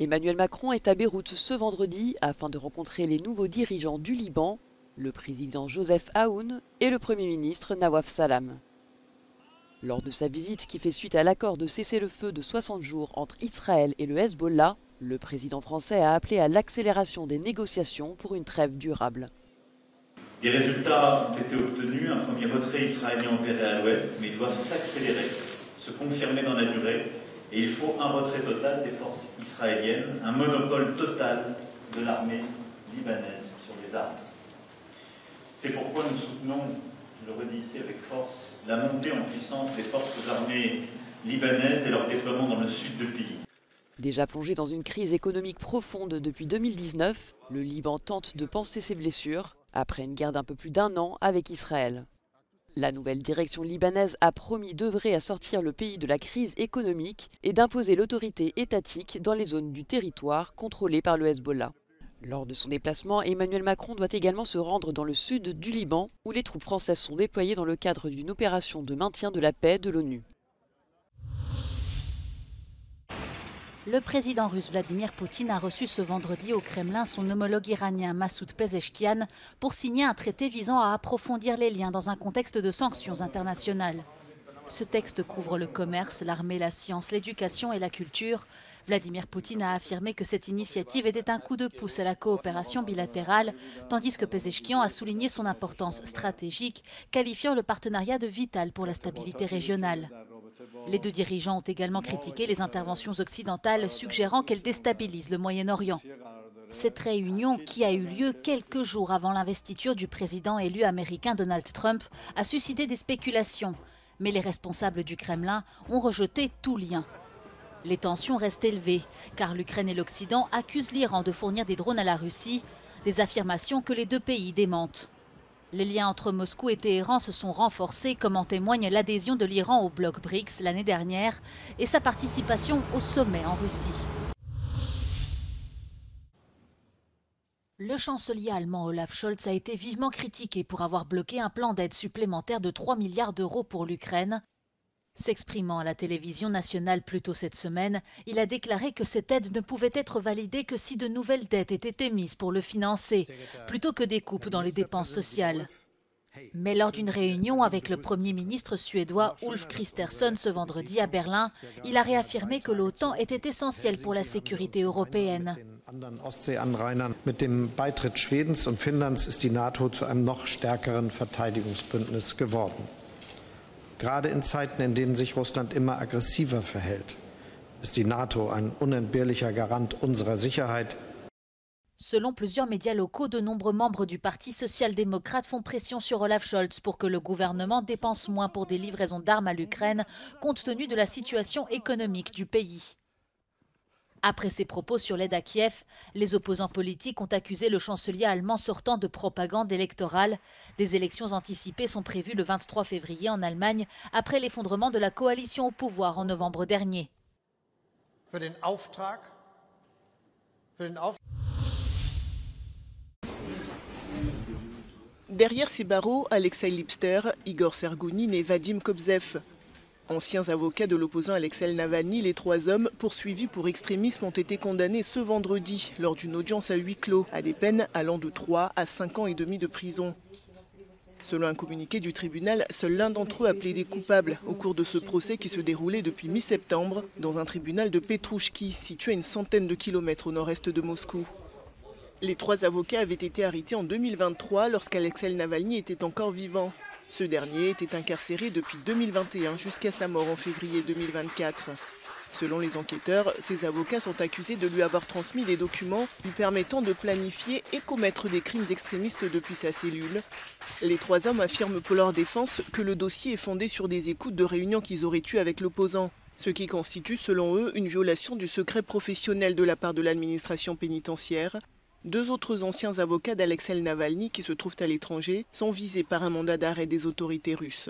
Emmanuel Macron est à Beyrouth ce vendredi afin de rencontrer les nouveaux dirigeants du Liban, le président Joseph Aoun et le Premier ministre Nawaf Salam. Lors de sa visite qui fait suite à l'accord de cessez-le-feu de 60 jours entre Israël et le Hezbollah, le président français a appelé à l'accélération des négociations pour une trêve durable. Des résultats ont été obtenus, un premier retrait israélien opéré à l'ouest, mais ils doivent s'accélérer, se confirmer dans la durée, et il faut un retrait total des forces israéliennes, un monopole total de l'armée libanaise sur les armes. C'est pourquoi nous soutenons, je le redis ici avec force, la montée en puissance des forces armées libanaises et leur déploiement dans le sud du pays. Déjà plongé dans une crise économique profonde depuis 2019, le Liban tente de panser ses blessures après une guerre d'un peu plus d'1 an avec Israël. La nouvelle direction libanaise a promis d'œuvrer à sortir le pays de la crise économique et d'imposer l'autorité étatique dans les zones du territoire contrôlées par le Hezbollah. Lors de son déplacement, Emmanuel Macron doit également se rendre dans le sud du Liban, où les troupes françaises sont déployées dans le cadre d'une opération de maintien de la paix de l'ONU. Le président russe Vladimir Poutine a reçu ce vendredi au Kremlin son homologue iranien Massoud Pezeshkian pour signer un traité visant à approfondir les liens dans un contexte de sanctions internationales. Ce texte couvre le commerce, l'armée, la science, l'éducation et la culture. Vladimir Poutine a affirmé que cette initiative était un coup de pouce à la coopération bilatérale, tandis que Pezeshkian a souligné son importance stratégique, qualifiant le partenariat de vital pour la stabilité régionale. Les deux dirigeants ont également critiqué les interventions occidentales, suggérant qu'elles déstabilisent le Moyen-Orient. Cette réunion, qui a eu lieu quelques jours avant l'investiture du président élu américain Donald Trump, a suscité des spéculations. Mais les responsables du Kremlin ont rejeté tout lien. Les tensions restent élevées, car l'Ukraine et l'Occident accusent l'Iran de fournir des drones à la Russie, des affirmations que les deux pays démentent. Les liens entre Moscou et Téhéran se sont renforcés, comme en témoigne l'adhésion de l'Iran au bloc BRICS l'année dernière et sa participation au sommet en Russie. Le chancelier allemand Olaf Scholz a été vivement critiqué pour avoir bloqué un plan d'aide supplémentaire de 3 milliards d'euros pour l'Ukraine. S'exprimant à la télévision nationale plus tôt cette semaine, il a déclaré que cette aide ne pouvait être validée que si de nouvelles dettes étaient émises pour le financer, plutôt que des coupes dans les dépenses sociales. Mais lors d'une réunion avec le Premier ministre suédois Ulf Kristersson ce vendredi à Berlin, il a réaffirmé que l'OTAN était essentielle pour la sécurité européenne. Mit dem Beitritt Schwedens und Finnlands ist die NATO zu einem noch stärkeren Verteidigungsbündnis geworden. Gerade in Zeiten, in denen sich Russland immer aggressiver verhält, ist die NATO ein unentbehrlicher Garant unserer Sicherheit. Selon plusieurs médias locaux, de nombreux membres du Parti social-démocrate font pression sur Olaf Scholz pour que le gouvernement dépense moins pour des livraisons d'armes à l'Ukraine, compte tenu de la situation économique du pays. Après ses propos sur l'aide à Kiev, les opposants politiques ont accusé le chancelier allemand sortant de propagande électorale. Des élections anticipées sont prévues le 23 février en Allemagne, après l'effondrement de la coalition au pouvoir en novembre dernier. Derrière ces barreaux, Alexei Lipster, Igor Sergounine et Vadim Kobzev. Anciens avocats de l'opposant Alexei Navalny, les trois hommes poursuivis pour extrémisme ont été condamnés ce vendredi lors d'une audience à huis clos à des peines allant de 3 à 5 ans et demi de prison. Selon un communiqué du tribunal, seul l'un d'entre eux a plaidé coupable au cours de ce procès qui se déroulait depuis mi-septembre dans un tribunal de Petrouchki, situé à une centaine de kilomètres au nord-est de Moscou. Les trois avocats avaient été arrêtés en 2023 lorsqu'Alexei Navalny était encore vivant. Ce dernier était incarcéré depuis 2021 jusqu'à sa mort en février 2024. Selon les enquêteurs, ces avocats sont accusés de lui avoir transmis des documents lui permettant de planifier et commettre des crimes extrémistes depuis sa cellule. Les trois hommes affirment pour leur défense que le dossier est fondé sur des écoutes de réunions qu'ils auraient eues avec l'opposant, ce qui constitue selon eux une violation du secret professionnel de la part de l'administration pénitentiaire. Deux autres anciens avocats d'Alexei Navalny qui se trouvent à l'étranger sont visés par un mandat d'arrêt des autorités russes.